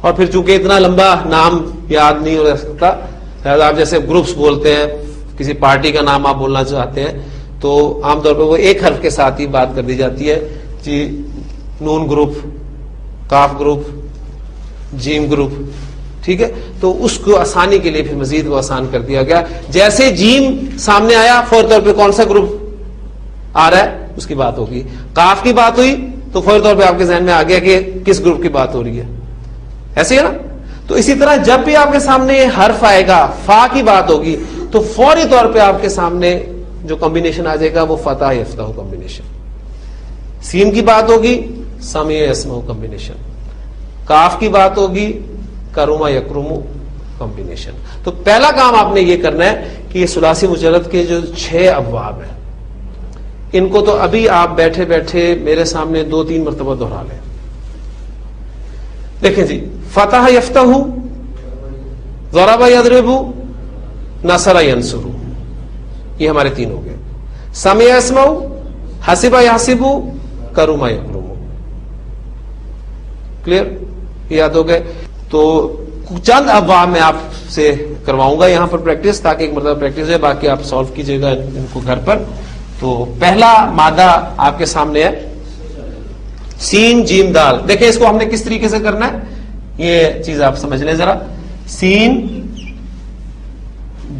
اور پھر چونکہ اتنا لمبا نام یاد نہیں ہو سکتا، لہٰذا آپ جیسے گروپس بولتے ہیں، کسی پارٹی کا نام آپ بولنا چاہتے ہیں تو عام طور پہ وہ ایک حرف کے ساتھ ہی بات کر دی جاتی ہے. جی نون گروپ، کاف گروپ، جیم گروپ. ٹھیک ہے. تو اس کو آسانی کے لیے پھر مزید وہ آسان کر دیا گیا. جیسے جیم سامنے آیا فوری طور پہ کون سا گروپ آ رہا ہے اس کی بات ہوگی. کاف کی بات ہوئی تو فوری طور پہ آپ کے ذہن میں آ گیا کہ کس گروپ کی بات ہو رہی ہے. ایسے ہے نا. تو اسی طرح جب بھی آپ کے سامنے یہ حرف آئے گا، فا کی بات ہوگی تو فوری طور پہ آپ کے سامنے جو کمبینیشن آ جائے گا وہ فتح یفتح کمبینیشن. سین کی بات ہوگی سمع یسمع کمبینیشن. کاف کی بات ہوگی کرم یکرم کمبینیشن. تو پہلا کام آپ نے یہ کرنا ہے کہ یہ ثلاثی مجرد کے جو 6 ابواب ہیں ان کو تو ابھی آپ بیٹھے بیٹھے میرے سامنے 2-3 مرتبہ دہرا لیں. دیکھیں جی، فتح یفتح، ضرب یضرب، نصر ینصر، یہ ہمارے 3 ہو گئے. سمع یسمع، حسب یحسب، کرم یکرم. کلیئر؟ یاد ہو گئے. تو چند ابواب میں آپ سے کرواؤں گا یہاں پر پریکٹس، تاکہ ایک مرتبہ پریکٹس ہے، باقی آپ سالو کیجئے گا ان کو گھر پر. تو پہلا مادہ آپ کے سامنے ہے سین جیم دال. دیکھیں اس کو ہم نے کس طریقے سے کرنا ہے، یہ چیز آپ سمجھ لیں ذرا. سین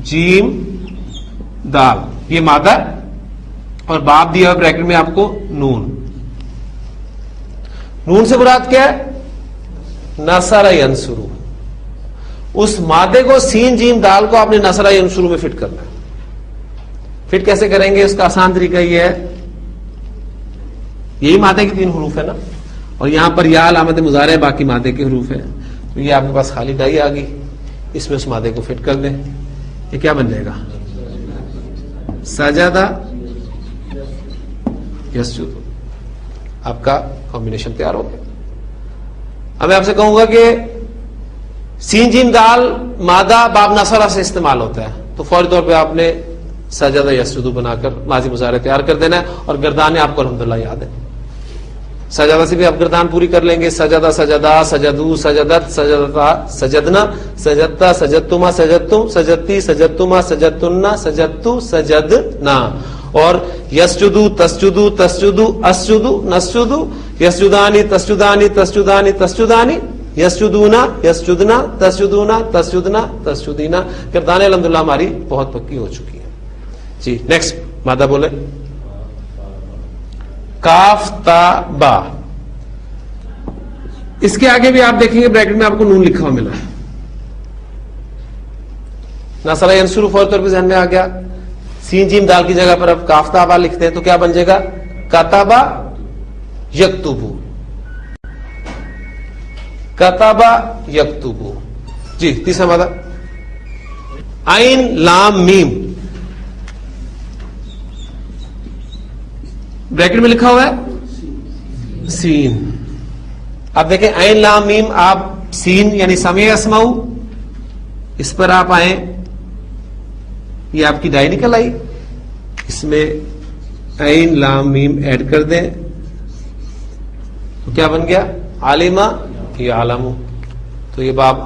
جیم دال یہ مادہ، اور باب دیا ہوا بریکٹ میں آپ کو نون. نون سے مراد کیا ہے؟ نصر ینصر. اس مادے کو سین جیم دال کو آپ نے نصر ینصر میں فٹ کرنا ہے. فٹ کیسے کریں گے؟ اس کا آسان طریقہ یہ ہے، یہی مادے کے 3 حروف ہے نا، اور یہاں پر یا علامت مضارع باقی مادے کے حروف ہیں. تو یہ آپ کے پاس خالی ڈائی آ گئی، اس میں اس مادے کو فٹ کر دیں. یہ کیا بن جائے گا؟ سجدہ یسجد. آپ کا کمبینیشن تیار ہو گیا. اب میں آپ سے کہوں گا کہ سین جیم دال مادہ باب نصرہ سے استعمال ہوتا ہے، تو فوری طور پہ آپ نے سجدہ یسجد بنا کر ماضی مضارع تیار کر دینا ہے. اور گردانے آپ کو الحمدللہ یاد ہے. سجدہ سے بھی آپ گردان پوری کر لیں گے. سجدہ سجدہ، سجدو سجدت، سجدتا سجدنا، سجدتا سجدتما سجدتم، سجدتی سجدتما سجدتنا، سجدتو سجدنا. اور یسجدو تسجدو تسجدو اسجدو نسجدو، یسجدانی تسجدانی تسجدانی تسجدانی، یسجدونا یسجدنا تسجدونا تسجدنا تسجدینا. گردانیں الحمدللہ ہماری بہت پکی ہو چکی ہیں. جی نیکسٹ مادہ بولے. کاف تا با. اس کے آگے بھی آپ دیکھیں گے بریکٹ میں آپ کو نون لکھا ہوا ملا ہے. نصر ینصر فوری طور پہ ذہن میں آ گیا. سین جیم دال کی جگہ پر اب کاف تا با لکھتے ہیں تو کیا بن جائے گا؟ کتابا یکتبو. کتابا یکتبو. جی تیسرا مادہ. عین لام میم. بریکٹ میں لکھا ہوا ہے سین. اب دیکھیں عین لام میم. آپ سین یعنی سمیع اسماؤ اس پر آپ آئیں. یہ آپ کی ڈائی نکل آئی. اس میں عین لام میم ایڈ کر دیں تو کیا بن گیا؟ عالمہ یعلم. تو یہ باب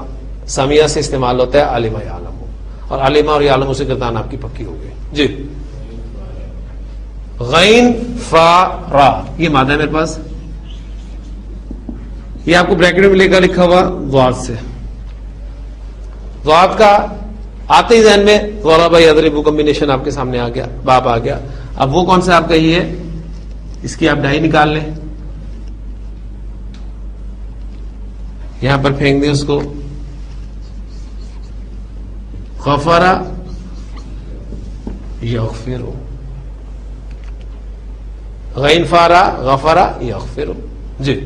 سمیع سے استعمال ہوتا ہے عالمہ یعلم. اور عالمہ اور یعلم سے گردان آپ کی پکی ہو گئی. جی غین فا را. یہ مادہ ہے میرے پاس. یہ آپ کو بریکٹ میں ملے گا لکھا ہوا ضاد سے. ضاد کا آتے ہی ذہن میں ضرب یضرب کمبینیشن آپ کے سامنے آ گیا, باب آ گیا. اب وہ کون سا آپ کا ہی ہے, اس کی آپ ڈائی نکال لیں, یہاں پر پھینک دیں اس کو. غفرا یغفر. غین فارا غفرا یغفر. جی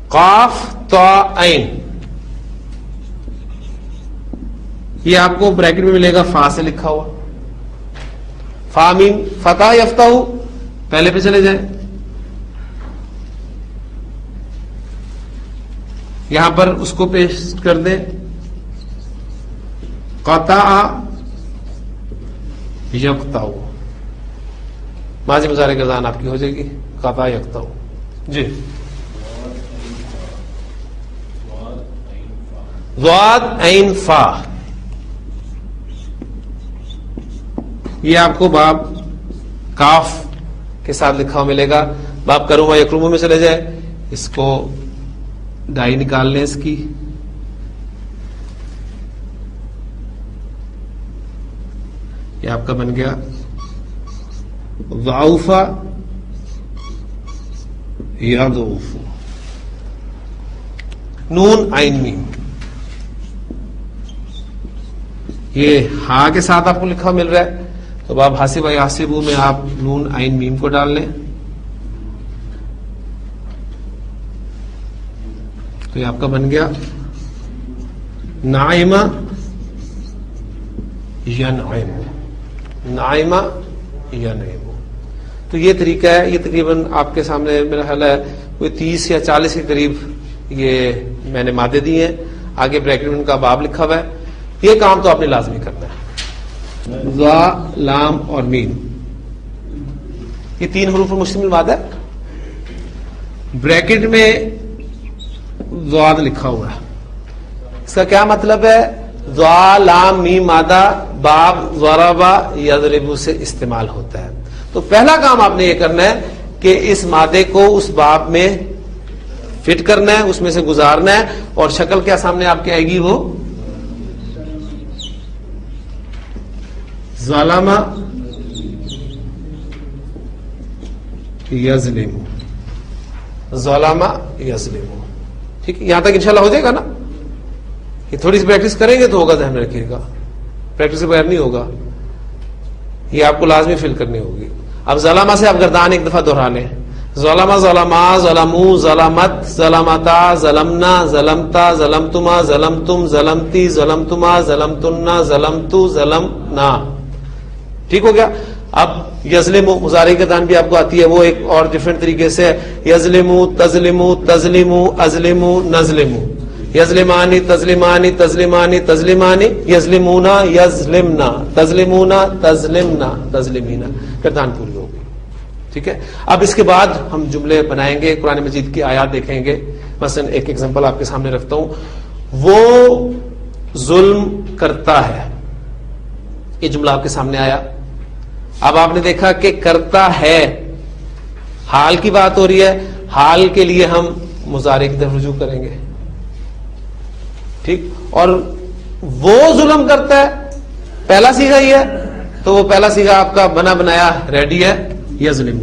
قاف تا عین. یہ آپ کو بریکٹ میں ملے گا فا سے لکھا ہوا. فا میم فتح یفتح. پہلے پہ چلے جائیں. یہاں پر اس کو پیسٹ کر دیں. قطع یقطع. ماضی مضارع گردان آپ کی ہو جائے گی قطع یقطع. جی ضاد عین فا. یہ آپ کو باب کاف کے ساتھ لکھا ہوا ملے گا. باب کرما یکرمو میں چلے جائے. اس کو ڈائی نکال لیں اس کی. یہ آپ کا بن گیا ضعوفا یضعف. نون عین میم. یہ ہاں کے ساتھ آپ کو لکھا مل رہا ہے تو باب حاسب یحسبو میں آپ نون عین میم کو ڈال لیں تو یہ آپ کا بن گیا نائمہ ینعم. نائمہ ینعم. تو یہ طریقہ ہے. یہ تقریباً آپ کے سامنے میرا خیال ہے کوئی 30 یا 40 کے قریب یہ میں نے مادے دیے ہیں. آگے بریکٹ میں ان کا باب لکھا ہوا ہے. یہ کام تو آپ نے لازمی کرنا ہے. ذا لام اور میم یہ 3 حروف پر مشتمل مادہ ہے. بریکٹ میں ضاد لکھا ہوا ہے. اس کا کیا مطلب ہے؟ ذا لام میم مادہ باب ضرب یضرب سے استعمال ہوتا ہے. تو پہلا کام آپ نے یہ کرنا ہے کہ اس مادے کو اس باب میں فٹ کرنا ہے, اس میں سے گزارنا ہے. اور شکل کیا سامنے آپ کی آئے گی؟ وہ ظلم یظلم. ظلم یظلم. ٹھیک ہے, یہاں تک انشاءاللہ ہو جائے گا نا. یہ تھوڑی سی پریکٹس کریں گے تو ہوگا, ذہن میں رکھیے گا. پریکٹس سے بغیر نہیں ہوگا, یہ آپ کو لازمی فل کرنی ہوگی. اب ظلمہ سے آپ گردان ایک دفعہ دہرا لیں. ظلمہ ظلما ظلمو ظلمت ظلمتا ظلمنا ظلمتا ظلمتما ظلمتم ظلمتی ظلمتما ظلمتنا ظلمتو ظلمنا. ٹھیک ہو گیا. اب یظلمو مضارع گردان بھی آپ کو آتی ہے, وہ ایک اور ڈفرنٹ طریقے سے. یظلمو تظلمو تظلمو ازلمو نظلمو. یظلمانی تظلمانی تظلمانی تظلمانی. یظلمونا یظلمنا تظلمونا تظلمنا تظلمینا. گردان پوری ہو گئی. ٹھیک ہے. اب اس کے بعد ہم جملے بنائیں گے, قرآن مجید کی آیات دیکھیں گے. مثلا ایک ایگزامپل آپ کے سامنے رکھتا ہوں. وہ ظلم کرتا ہے, یہ جملہ آپ کے سامنے آیا. اب آپ نے دیکھا کہ کرتا ہے, حال کی بات ہو رہی ہے. حال کے لیے ہم مضارع کی طرف رجوع کریں گے. ٹھیک. اور وہ ظلم کرتا ہے، پہلا صیغہ ہی ہے، تو وہ پہلا صیغہ آپ کا بنا بنایا ریڈی ہے، یظلم.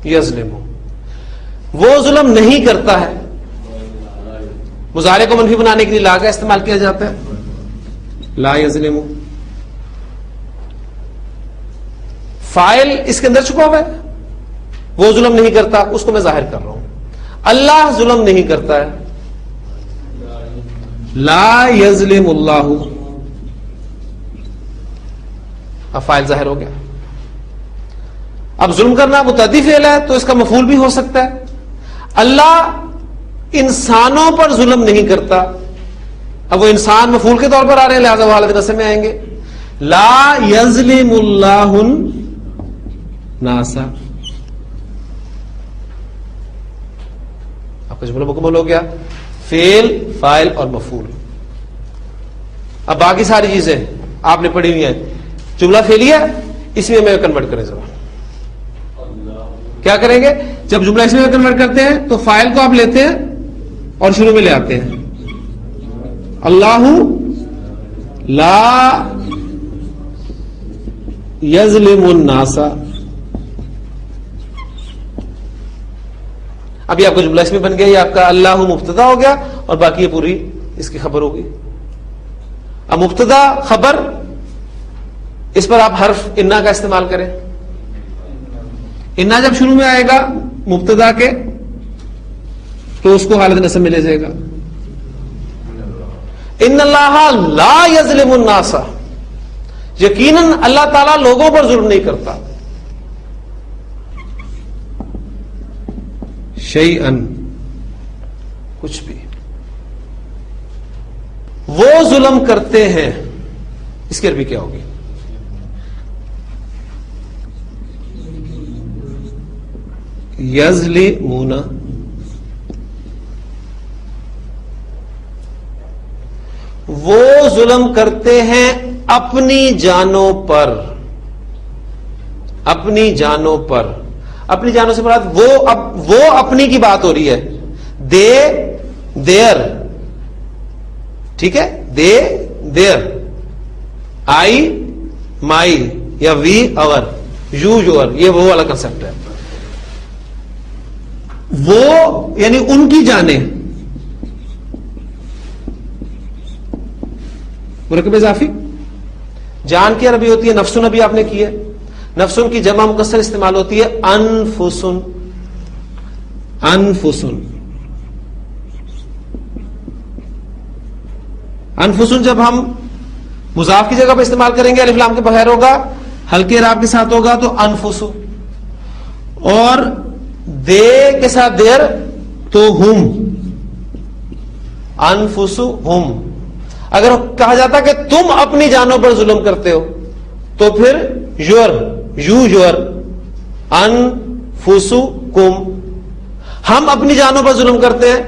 یظلم وہ ظلم نہیں کرتا ہے. مضارع کو منفی بنانے کے لیے لا کا استعمال کیا جاتا ہے، لا یظلم. فاعل اس کے اندر چھپا ہوا ہے، وہ ظلم نہیں کرتا، اس کو میں ظاہر کر رہا ہوں. اللہ ظلم نہیں کرتا ہے، لا یظلم اللہ. اب فاعل ظاہر ہو گیا. اب ظلم کرنا متعدی فعل ہے تو اس کا مفعول بھی ہو سکتا ہے. اللہ انسانوں پر ظلم نہیں کرتا. اب وہ انسان مفعول کے طور پر آ رہے ہیں، لہذا وہ حالت نصب میں آئیں گے. لا یظلم اللہ ناسا. آپ کا جملہ مکمل ہو گیا، فعل، فاعل اور مفعول. اب باقی ساری چیزیں آپ نے پڑھی ہوئی ہیں. جملہ فعلیہ اس میں کنورٹ کریں. ذرا کیا کریں گے؟ جب جملہ اس میں کنورٹ کرتے ہیں تو فاعل کو آپ لیتے ہیں اور شروع میں لے آتے ہیں، اللہ لا یظلم الناس. ابھی آپ کا جملہ اس میں بن گیا، یہ آپ کا اللہ مبتدا ہو گیا اور باقی یہ پوری اس کی خبر ہوگی. اب مبتدا خبر، اس پر آپ حرف انا کا استعمال کریں. انا جب شروع میں آئے گا مبتدا کے تو اس کو حالت نصب میں لے جائے گا. ان اللہ لا یظلم الناس، یقیناً اللہ تعالیٰ لوگوں پر ظلم نہیں کرتا. شیئن، کچھ بھی. وہ ظلم کرتے ہیں، اس کی عربی کیا ہوگی؟ یظلمون. وہ ظلم کرتے ہیں اپنی جانوں پر. اپنی جانوں پر، اپنی جانوں سے مراد وہ اپنی کی بات ہو رہی ہے. دیر، ٹھیک ہے، دیر، آئی مائی یا وی اور، یو یور، یہ وہ والا کنسپٹ ہے. وہ یعنی ان کی جانیں. مرکب اضافی جان کی عربی ہوتی ہے نفسن. ابھی آپ نے کی ہے. نفسن کی جمع مکسر استعمال ہوتی ہے انفسن. انفسن، انفسن جب ہم مضاف کی جگہ پہ استعمال کریں گے، الف لام کے بغیر ہوگا، ہلکے راء کے ساتھ ہوگا تو انفسو. اور دے کے ساتھ دیر تو ہم، انفسو ہم. اگر کہا جاتا کہ تم اپنی جانوں پر ظلم کرتے ہو تو پھر یور، انفسکم. ہم اپنی جانوں پر ظلم کرتے ہیں،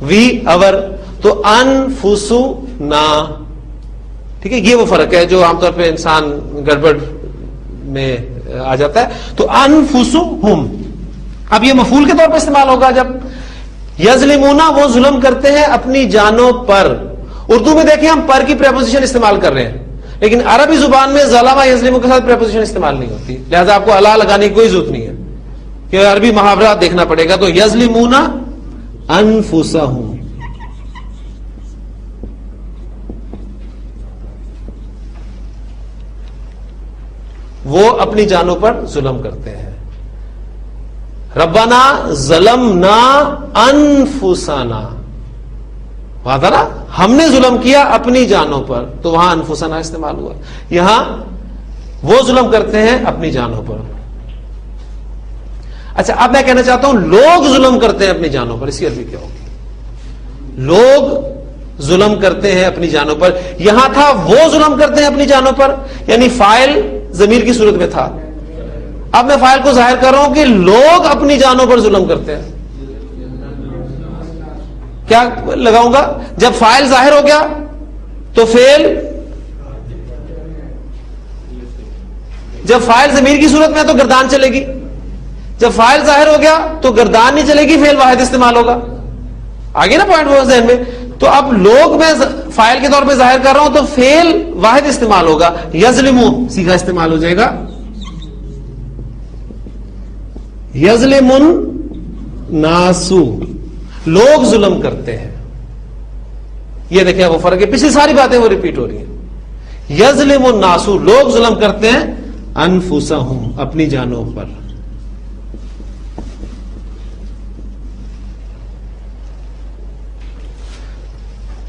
وی اور، تو انفسنا. ٹھیک ہے، یہ وہ فرق ہے جو عام طور پہ انسان گڑبڑ میں آ جاتا ہے. تو انفسہم اب یہ مفعول کے طور پہ استعمال ہوگا جب یظلمون وہ ظلم کرتے ہیں اپنی جانوں پر. اردو میں دیکھیں ہم پر کی پریپوزیشن استعمال کر رہے ہیں، لیکن عربی زبان میں ظلم یظلم کے ساتھ پریپوزیشن استعمال نہیں ہوتی، لہذا آپ کو الا لگانے کی کوئی ضرورت نہیں ہے کہ عربی محاورات دیکھنا پڑے گا. تو یظلمون انفسہم. وہ اپنی جانوں پر ظلم کرتے ہیں. ربنا ظلمنا انفسنا، وہاں تھا نا ہم نے ظلم کیا اپنی جانوں پر، تو وہاں انفسنا استعمال ہوا. یہاں وہ ظلم کرتے ہیں اپنی جانوں پر. اچھا اب میں کہنا چاہتا ہوں لوگ ظلم کرتے ہیں اپنی جانوں پر، اس کی عربی کیا ہوگی؟ لوگ ظلم کرتے ہیں اپنی جانوں پر. یہاں تھا وہ ظلم کرتے ہیں اپنی جانوں پر، یعنی فاعل ضمیر کی صورت میں تھا. اب میں فاعل کو ظاہر کر رہا ہوں کہ لوگ اپنی جانوں پر ظلم کرتے ہیں. کیا لگاؤں گا؟ جب فاعل ظاہر ہو گیا تو فعل جب فاعل ضمیر کی صورت میں ہے تو گردان چلے گی، جب فاعل ظاہر ہو گیا تو گردان نہیں چلے گی، فعل واحد استعمال ہوگا. آگے نا پوائنٹ وہ ذہن میں. تو اب لوگ میں فاعل کے طور پہ ظاہر کر رہا ہوں تو فعل واحد استعمال ہوگا، یظلمو صیغہ استعمال ہو جائے گا، یظلمن ناسو لوگ ظلم کرتے ہیں. یہ دیکھیں وہ فرق ہے، پچھلی ساری باتیں وہ ریپیٹ ہو رہی ہیں. یظلم الناس لوگ ظلم کرتے ہیں، انفسہم اپنی جانوں پر.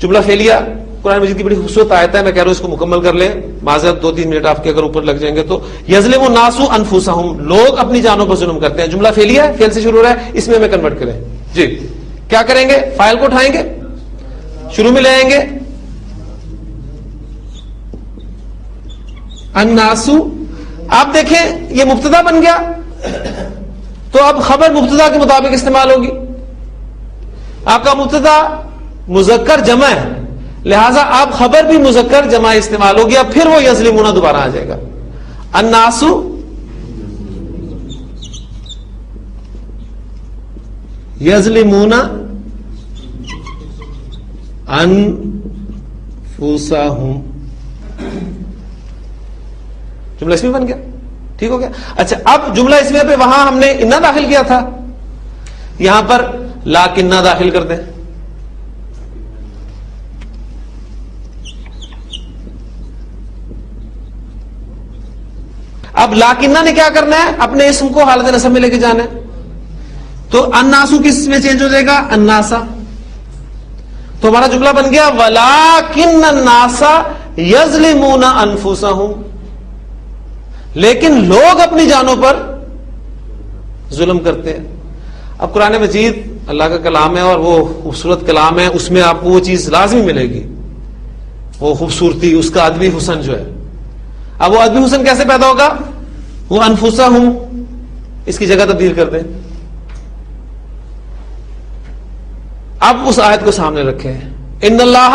جملہ فعلیہ قرآن مجید کی بڑی خوبصورت آیت ہے، میں کہہ رہا ہوں اس کو مکمل کر لیں، معذرت 2-3 منٹ آپ کے اگر اوپر لگ جائیں گے تو. یظلم الناس انفسہم لوگ اپنی جانوں پر ظلم کرتے ہیں. جملہ فعلیہ ہے، فعل سے شروع ہو رہا ہے، اس میں ہمیں کنورٹ کریں. جی کیا کریں گے؟ فاعل کو اٹھائیں گے، شروع میں لے آئیں گے الناسو. آپ دیکھیں یہ مبتدا بن گیا تو اب خبر مبتدا کے مطابق استعمال ہوگی. آپ کا مبتدا مذکر جمع ہے، لہذا آپ خبر بھی مذکر جمع استعمال ہوگی. اب پھر وہ یظلمون دوبارہ آ جائے گا. الناسو یظلمون انفسہم. جملہ اسمی بن گیا، ٹھیک ہو گیا. اچھا اب جملہ اسمی پہ وہاں ہم نے انا داخل کیا تھا، یہاں پر لاکنہ داخل کر دیں. اب لاکنہ نے کیا کرنا ہے؟ اپنے اسم کو حالت نصب میں لے کے جانا ہے. تو الناسو کس میں چینج ہو جائے گا؟ الناسا. تو ہمارا جملہ بن گیا وَلَٰكِنَّ النَّاسَ يَظْلِمُونَ أَنفُسَهُمْ. لیکن لوگ اپنی جانوں پر ظلم کرتے ہیں. اب قرآن مجید اللہ کا کلام ہے اور وہ خوبصورت کلام ہے، اس میں آپ کو وہ چیز لازمی ملے گی، وہ خوبصورتی، اس کا ادبی حسن جو ہے. اب وہ ادبی حسن کیسے پیدا ہوگا؟ وہ انفسہم اس کی جگہ تبدیل کر دیں. اب اس آیت کو سامنے رکھیں، ان اللہ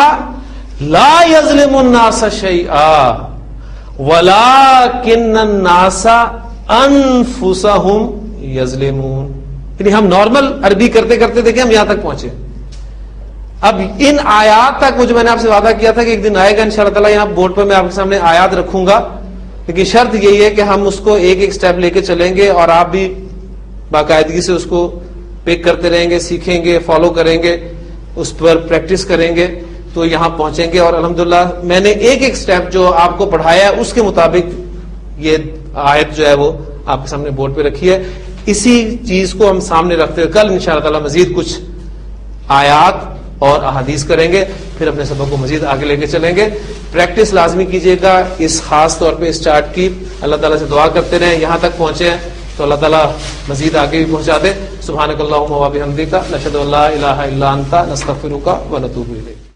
لا یظلم الناس شیئا ولکن الناس انفسہم یظلمون. یعنی ہم نارمل عربی کرتے کرتے دیکھیں ہم یہاں تک پہنچے. اب ان آیات تک وہ جو میں نے آپ سے وعدہ کیا تھا کہ ایک دن آئے گا انشاءاللہ تعالیٰ، یہاں بورڈ پر میں آپ کے سامنے آیات رکھوں گا، لیکن شرط یہی ہے کہ ہم اس کو ایک ایک سٹیپ لے کے چلیں گے اور آپ بھی باقاعدگی سے اس کو پک کرتے رہیں گے، سیکھیں گے، فالو کریں گے، اس پر پریکٹس کریں گے تو یہاں پہنچیں گے. اور الحمدللہ میں نے ایک ایک سٹیپ جو آپ کو پڑھایا ہے اس کے مطابق یہ آیت جو ہے وہ آپ کے سامنے بورڈ پہ رکھی ہے. اسی چیز کو ہم سامنے رکھتے ہوئے کل انشاءاللہ تعالیٰ مزید کچھ آیات اور احادیث کریں گے، پھر اپنے سبق کو مزید آگے لے کے چلیں گے. پریکٹس لازمی کیجیے گا اس خاص طور پہ اس چارٹ کی. اللہ تعالیٰ سے دعا کرتے رہیں، یہاں تک پہنچے ہیں تو اللہ تعالیٰ مزید آگے بھی پہنچا دے. سبحانک اللہم و بحمدک، نشہد ان لا الہ الا انت، نستغفرک و نتوب الیک.